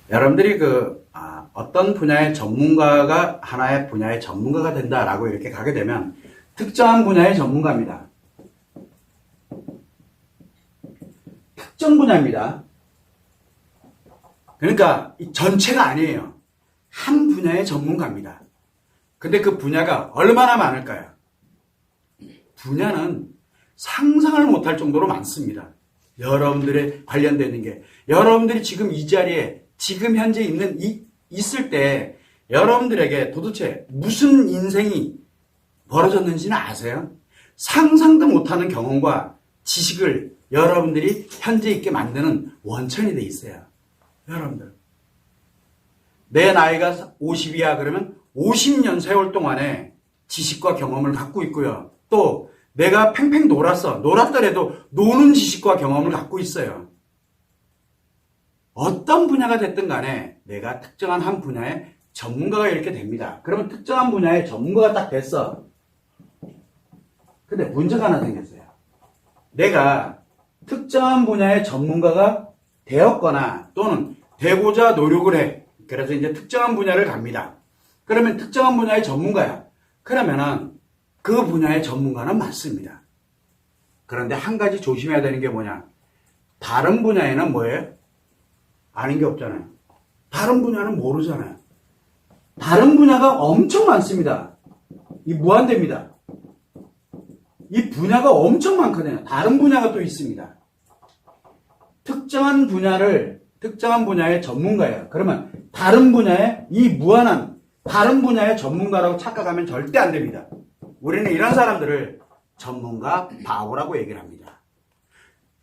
여러분들이 어떤 분야의 전문가가 하나의 분야의 전문가가 된다라고 이렇게 가게 되면 특정한 분야의 전문가입니다. 특정 분야입니다. 그러니까 이 전체가 아니에요. 한 분야의 전문가입니다. 근데 그 분야가 얼마나 많을까요? 분야는 상상을 못할 정도로 많습니다. 여러분들의 관련되는 게 여러분들이 지금 이 자리에 지금 현재 있을 때 여러분들에게 도대체 무슨 인생이 벌어졌는지는 아세요? 상상도 못하는 경험과 지식을 여러분들이 현재 있게 만드는 원천이 돼 있어요. 여러분들. 내 나이가 50이야 그러면 50년 세월 동안에 지식과 경험을 갖고 있고요. 또 내가 팽팽 놀았더라도 노는 지식과 경험을 갖고 있어요. 어떤 분야가 됐든 간에 내가 특정한 한 분야의 전문가가 이렇게 됩니다. 그러면 특정한 분야의 전문가가 딱 됐어. 근데 문제가 하나 생겼어요. 내가 특정한 분야의 전문가가 되었거나 또는 되고자 노력을 해. 그래서 이제 특정한 분야를 갑니다. 그러면 특정한 분야의 전문가야. 그러면은 그 분야의 전문가는 맞습니다. 그런데 한 가지 조심해야 되는 게 뭐냐? 다른 분야에는 뭐예요? 아는 게 없잖아요. 다른 분야는 모르잖아요. 다른 분야가 엄청 많습니다. 이 무한대입니다. 이 분야가 엄청 많거든요. 다른 분야가 또 있습니다. 특정한 분야의 전문가예요. 그러면 다른 분야의 이 무한한 다른 분야의 전문가라고 착각하면 절대 안 됩니다. 우리는 이런 사람들을 전문가 바보라고 얘기를 합니다.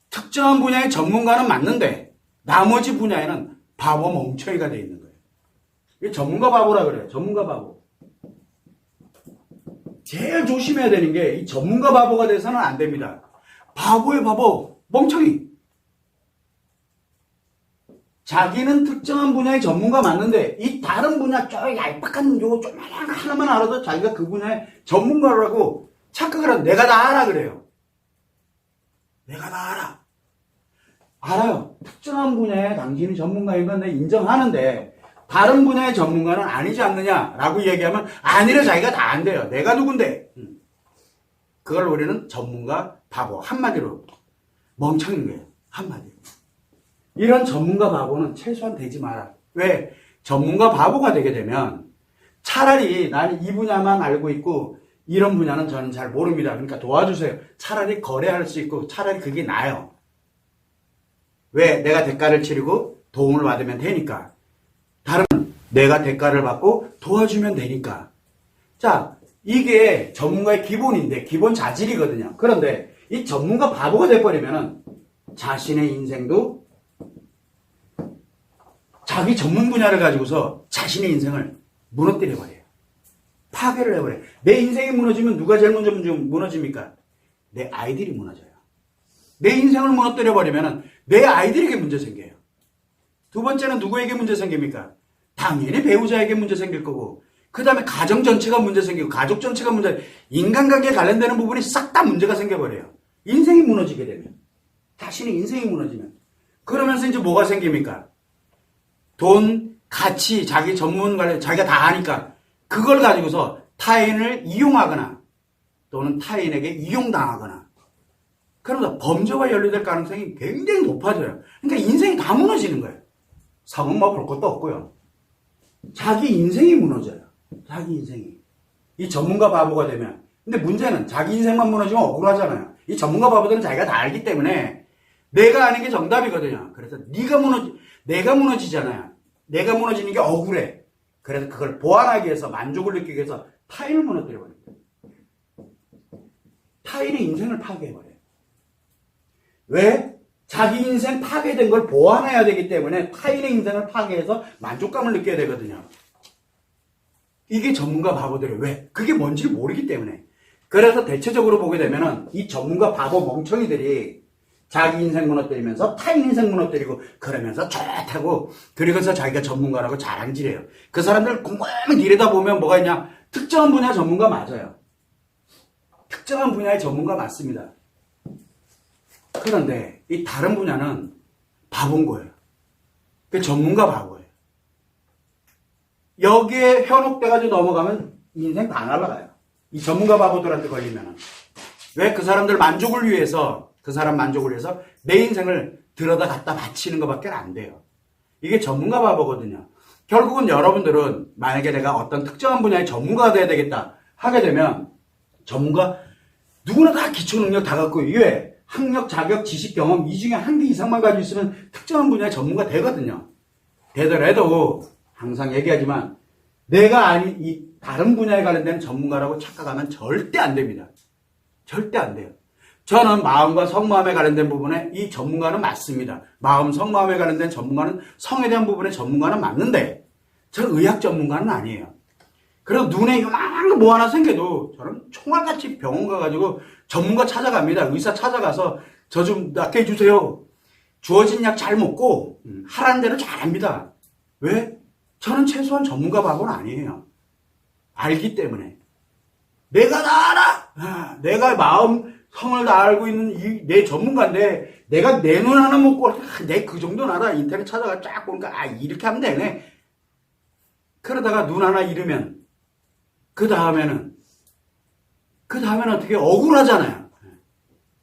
특정한 분야의 전문가는 맞는데 나머지 분야에는 바보 멍청이가 되어 있는 거예요. 이게 전문가 바보라 그래요. 전문가 바보. 제일 조심해야 되는 게 이 전문가 바보가 돼서는 안 됩니다. 바보의 바보, 멍청이. 자기는 특정한 분야의 전문가 맞는데 이 다른 분야 저 얄팍한 요 조그마한 하나만 알아도 자기가 그 분야의 전문가라고 착각을 하고 내가 다 알아 그래요. 내가 다 알아. 알아요. 특정한 분야에 당신이 전문가인 건 내가 인정하는데 다른 분야의 전문가는 아니지 않느냐라고 얘기하면 아니래 자기가 다 안돼요. 내가 누군데. 그걸 우리는 전문가 바보. 한마디로 멍청인 거예요. 한마디로. 이런 전문가 바보는 최소한 되지 마라. 왜? 전문가 바보가 되게 되면 차라리 나는 이 분야만 알고 있고 이런 분야는 저는 잘 모릅니다. 그러니까 도와주세요. 차라리 거래할 수 있고 차라리 그게 나아요. 왜? 내가 대가를 치르고 도움을 받으면 되니까. 다른 내가 대가를 받고 도와주면 되니까. 자, 이게 전문가의 기본인데 기본 자질이거든요. 그런데 이 전문가 바보가 돼버리면은 자신의 인생도 자기 전문 분야를 가지고서 자신의 인생을 무너뜨려버려요. 파괴를 해버려요. 내 인생이 무너지면 누가 제일 먼저 무너집니까? 내 아이들이 무너져요. 내 인생을 무너뜨려버리면 내 아이들에게 문제 생겨요. 두 번째는 누구에게 문제 생깁니까? 당연히 배우자에게 문제 생길 거고 그 다음에 가정 전체가 문제 생기고 가족 전체가 문제 인간관계에 관련되는 부분이 싹 다 문제가 생겨버려요. 인생이 무너지게 되면 자신의 인생이 무너지면 그러면서 이제 뭐가 생깁니까? 돈, 가치, 자기 전문 관련 자기가 다 아니까 그걸 가지고서 타인을 이용하거나 또는 타인에게 이용당하거나 그러면서 범죄와 연루될 가능성이 굉장히 높아져요. 그러니까 인생이 다 무너지는 거예요. 사문 뭐 볼 것도 없고요. 자기 인생이 무너져요. 자기 인생이. 이 전문가 바보가 되면. 근데 문제는 자기 인생만 무너지면 억울하잖아요. 이 전문가 바보들은 자기가 다 알기 때문에 내가 아는 게 정답이거든요. 그래서 내가 무너지잖아요. 내가 무너지는 게 억울해. 그래서 그걸 보완하기 위해서 만족을 느끼기 위해서 타인을 무너뜨려버립니다. 타인의 인생을 파괴해버려요. 왜? 자기 인생 파괴된 걸 보완해야 되기 때문에 타인의 인생을 파괴해서 만족감을 느껴야 되거든요. 이게 전문가 바보들이에요. 왜? 그게 뭔지 모르기 때문에. 그래서 대체적으로 보게 되면은 이 전문가 바보 멍청이들이 자기 인생 무너뜨리면서 타인 인생 무너뜨리고 그러면서 좋다고 그러면서 자기가 전문가라고 자랑질해요. 그 사람들 곰곰이 들여다보면 뭐가 있냐? 특정한 분야 전문가 맞아요. 특정한 분야의 전문가 맞습니다. 그런데 이 다른 분야는 바본 거예요. 그 전문가 바보예요. 여기에 현혹돼가지고 넘어가면 인생 다 날아가요. 이 전문가 바보들한테 걸리면은. 왜 그 사람들 만족을 위해서, 그 사람 만족을 위해서 내 인생을 들여다 갖다 바치는 것밖에 안 돼요. 이게 전문가 바보거든요. 결국은 여러분들은 만약에 내가 어떤 특정한 분야의 전문가가 돼야 되겠다 하게 되면 전문가 누구나 다 기초능력 다 갖고 왜 학력, 자격, 지식, 경험 이 중에 한 개 이상만 가지고 있으면 특정한 분야의 전문가 되거든요. 되더라도 항상 얘기하지만 내가 아닌 이 다른 분야에 관련된 전문가라고 착각하면 절대 안 됩니다. 절대 안 돼요. 저는 마음과 성마음에 관련된 부분에 이 전문가는 맞습니다. 마음, 성마음에 관련된 전문가는 성에 대한 부분의 전문가는 맞는데 저는 의학 전문가는 아니에요. 그래서 눈에 요만한 거 뭐 하나 생겨도 저는 총알같이 병원 가가지고 전문가 찾아갑니다. 의사 찾아가서 저 좀 낫게 해주세요. 주어진 약 잘 먹고 하라는 대로 잘 합니다. 왜? 저는 최소한 전문가 바보는 아니에요. 알기 때문에. 내가 다 알아. 내가 마음, 성을 다 알고 있는 내 전문가인데 내가 내 눈 하나 먹고 내 그 정도는 알아. 인터넷 찾아가 쫙 보니까 이렇게 하면 되네. 그러다가 눈 하나 잃으면 그 다음에는 어떻게 억울하잖아요.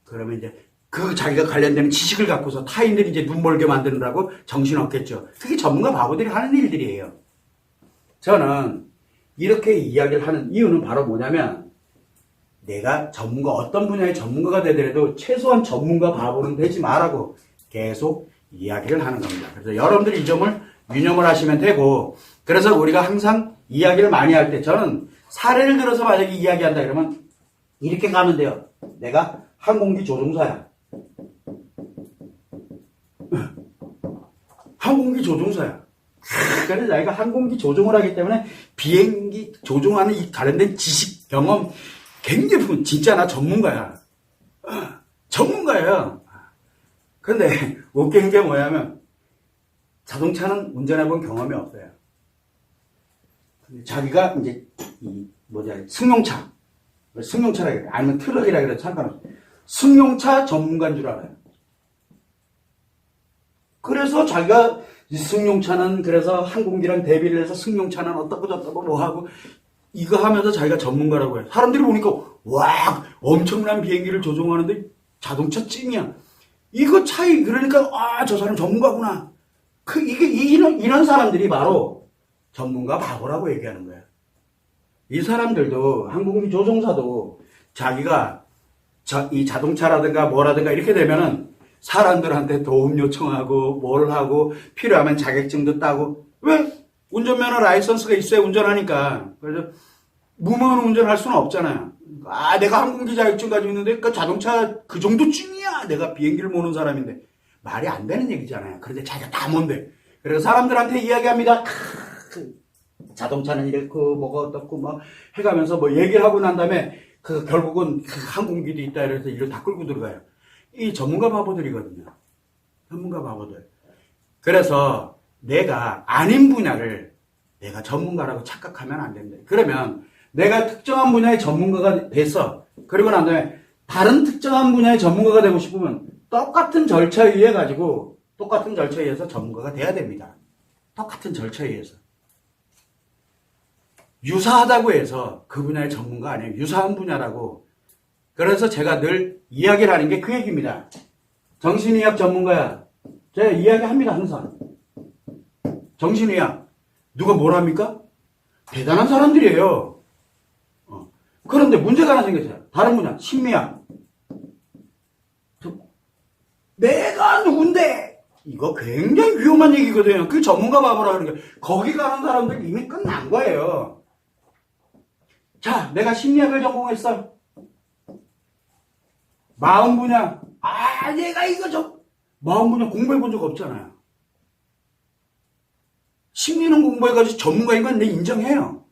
그러면 이제 그 자기가 관련된 지식을 갖고서 타인들이 이제 눈 멀게 만드느라고 정신없겠죠. 그게 전문가 바보들이 하는 일들이에요. 저는 이렇게 이야기를 하는 이유는 바로 뭐냐면 내가 어떤 분야의 전문가가 되더라도 최소한 전문가 바보는 되지 말라고 계속 이야기를 하는 겁니다. 그래서 여러분들이 이 점을 유념을 하시면 되고, 그래서 우리가 항상 이야기를 많이 할 때 저는 사례를 들어서 만약에 이야기한다 이러면 이렇게 가면 돼요. 내가 항공기 조종사야. 항공기 조종사야. 그래서 내가 항공기 조종을 하기 때문에 비행기 조종하는 이 관련된 지식, 경험 굉장히 진짜 나 전문가야. 전문가야. 근데 웃긴 게 뭐냐면 자동차는 운전해본 경험이 없어요. 자기가 이제 승용차라 그래. 아니면 트럭이라 그래도 상관없어요. 승용차 전문가인 줄 알아요. 그래서 자기가 승용차는 그래서 항공기랑 대비를 해서 승용차는 어떻고 저떻고 뭐하고 이거 하면서 자기가 전문가라고 해요. 사람들이 보니까 와 엄청난 비행기를 조종하는데 자동차 찐이야. 이거 차이 그러니까 저 사람 전문가구나. 이런 사람들이 바로 전문가 바보라고 얘기하는 거예요. 이 사람들도 항공기 조종사도 자기가 이 자동차라든가 뭐라든가 이렇게 되면은 사람들한테 도움 요청하고 뭘 하고 필요하면 자격증도 따고 왜? 운전면허 라이선스가 있어야 운전하니까. 그래서 무면 운전할 수는 없잖아요. 내가 항공기 자격증 가지고 있는데 그 자동차 그 정도쯤이야. 내가 비행기를 모는 사람인데 말이 안 되는 얘기잖아요. 그런데 자기가 다 뭔데. 그래서 사람들한테 이야기합니다. 자동차는 이렇고 뭐가 어떻고 막 해가면서 뭐 얘기를 하고 난 다음에 결국은 항공기도 있다 이래서 이걸 다 끌고 들어가요. 이 전문가 바보들이거든요. 전문가 바보들. 그래서 내가 아닌 분야를 내가 전문가라고 착각하면 안 된다. 그러면 내가 특정한 분야의 전문가가 돼서 그리고 난 다음에 다른 특정한 분야의 전문가가 되고 싶으면 똑같은 절차에 의해서 전문가가 돼야 됩니다. 똑같은 절차에 의해서. 유사하다고 해서 그 분야의 전문가 아니에요. 유사한 분야라고. 그래서 제가 늘 이야기를 하는 게 그 얘기입니다. 정신의학 전문가야. 제가 이야기합니다, 항상. 정신의학. 누가 뭘 합니까? 대단한 사람들이에요. 그런데 문제가 하나 생겼어요. 다른 분야, 심리학. 내가 누군데? 이거 굉장히 위험한 얘기거든요. 그 전문가 바보라는 게. 거기 가는 사람들 이미 끝난 거예요. 자, 내가 심리학을 전공했어. 마음 분야. 내가 마음 분야 공부해 본 적 없잖아요. 심리는 공부해가지고 전문가인 건 내 인정해요.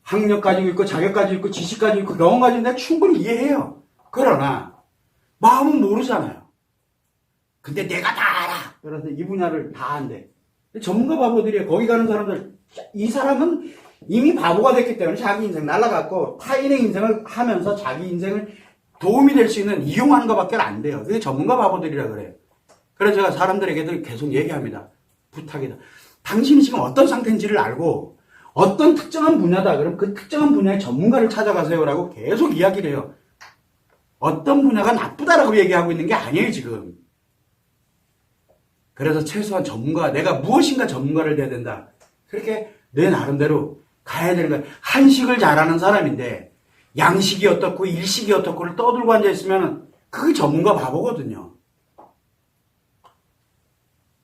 학력 가지고 있고, 자격 가지고 있고, 지식 가지고 있고, 경험 가지고 내가 충분히 이해해요. 그러나, 마음은 모르잖아요. 근데 내가 다 알아. 그래서 이 분야를 다 안돼. 전문가 바보들이에요. 거기 가는 사람들. 이 사람은 이미 바보가 됐기 때문에 자기 인생 날라갔고, 타인의 인생을 하면서 자기 인생을 도움이 될 수 있는 이용하는 것밖에 안 돼요. 그게 전문가 바보들이라 그래요. 그래서 제가 사람들에게도 계속 얘기합니다. 부탁이다. 당신이 지금 어떤 상태인지를 알고 어떤 특정한 분야다. 그럼 그 특정한 분야의 전문가를 찾아가세요라고 계속 이야기를 해요. 어떤 분야가 나쁘다라고 얘기하고 있는 게 아니에요, 지금. 그래서 최소한 전문가, 내가 무엇인가 전문가를 돼야 된다. 그렇게 내 나름대로 가야 되는 거야. 한식을 잘하는 사람인데 양식이 어떻고 일식이 어떻고를 떠들고 앉아있으면 그게 전문가 바보거든요.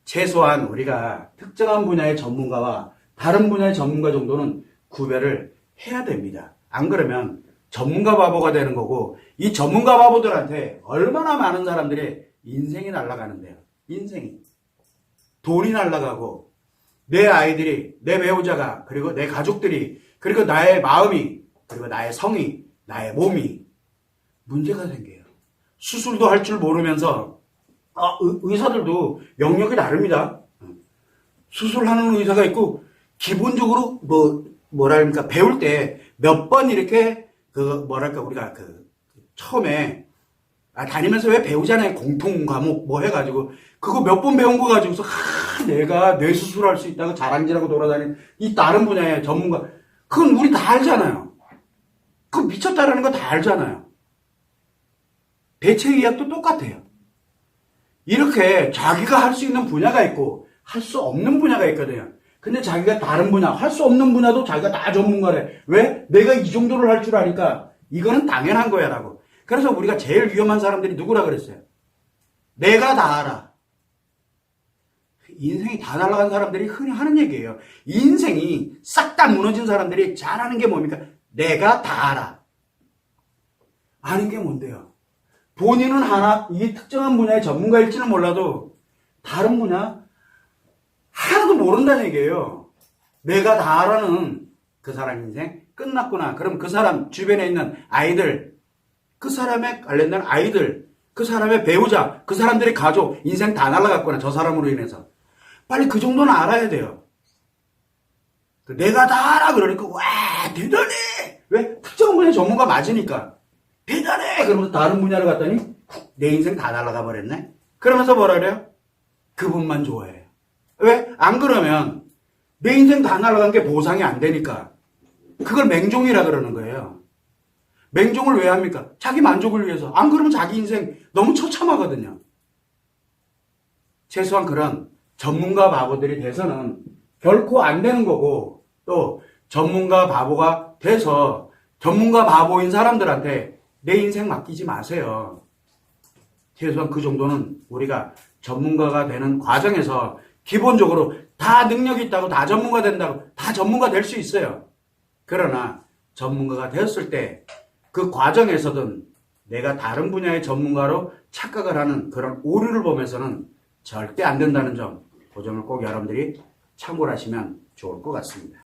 최소한 우리가 특정한 분야의 전문가와 다른 분야의 전문가 정도는 구별을 해야 됩니다. 안 그러면 전문가 바보가 되는 거고 이 전문가 바보들한테 얼마나 많은 사람들의 인생이 날아가는데요. 인생이. 돈이 날아가고 내 아이들이, 내 배우자가, 그리고 내 가족들이, 그리고 나의 마음이, 그리고 나의 성이, 나의 몸이 문제가 생겨요. 수술도 할 줄 모르면서 의사들도 영역이 다릅니다. 수술하는 의사가 있고 기본적으로 뭐랄까 배울 때 몇 번 이렇게 우리가 처음에 다니면서 왜 배우잖아요. 공통 과목 뭐 해가지고 그거 몇 번 배운 거 가지고서 내가 뇌 수술할 수 있다고 자랑질하고 돌아다니는 이 다른 분야의 전문가 그건 우리 다 알잖아요. 그거 미쳤다라는 거 다 알잖아요. 대체의학도 똑같아요. 이렇게 자기가 할 수 있는 분야가 있고 할 수 없는 분야가 있거든요. 근데 자기가 다른 분야, 할 수 없는 분야도 자기가 다 전문가래. 왜? 내가 이 정도를 할 줄 아니까 이거는 당연한 거야 라고. 그래서 우리가 제일 위험한 사람들이 누구라 그랬어요? 내가 다 알아. 인생이 다 날아간 사람들이 흔히 하는 얘기예요. 인생이 싹 다 무너진 사람들이 잘하는 게 뭡니까? 내가 다 알아. 아는 게 뭔데요? 본인은 하나, 이 특정한 분야의 전문가일지는 몰라도 다른 분야 하나도 모른다는 얘기예요. 내가 다 알아는 그 사람 인생 끝났구나. 그럼 그 사람 주변에 있는 아이들, 그 사람에 관련된 아이들, 그 사람의 배우자, 그 사람들의 가족, 인생 다 날아갔구나. 저 사람으로 인해서. 빨리 그 정도는 알아야 돼요. 내가 다 알아. 그러니까, 와, 대단해! 왜? 특정한 분야 전문가 맞으니까. 대단해! 그러면서 다른 분야를 갔더니, 내 인생 다 날아가 버렸네? 그러면서 뭐라 그래요? 그분만 좋아해요. 왜? 안 그러면, 내 인생 다 날아간 게 보상이 안 되니까. 그걸 맹종이라 그러는 거예요. 맹종을 왜 합니까? 자기 만족을 위해서. 안 그러면 자기 인생 너무 처참하거든요. 최소한 그런 전문가 바보들이 돼서는 결코 안 되는 거고 또 전문가 바보가 돼서 전문가 바보인 사람들한테 내 인생 맡기지 마세요. 최소한 그 정도는 우리가 전문가가 되는 과정에서 기본적으로 다 능력이 있다고 다 전문가 된다고 다 전문가 될 수 있어요. 그러나 전문가가 되었을 때 그 과정에서든 내가 다른 분야의 전문가로 착각을 하는 그런 오류를 보면서는 절대 안 된다는 점, 그 점을 꼭 여러분들이 참고를 하시면 좋을 것 같습니다.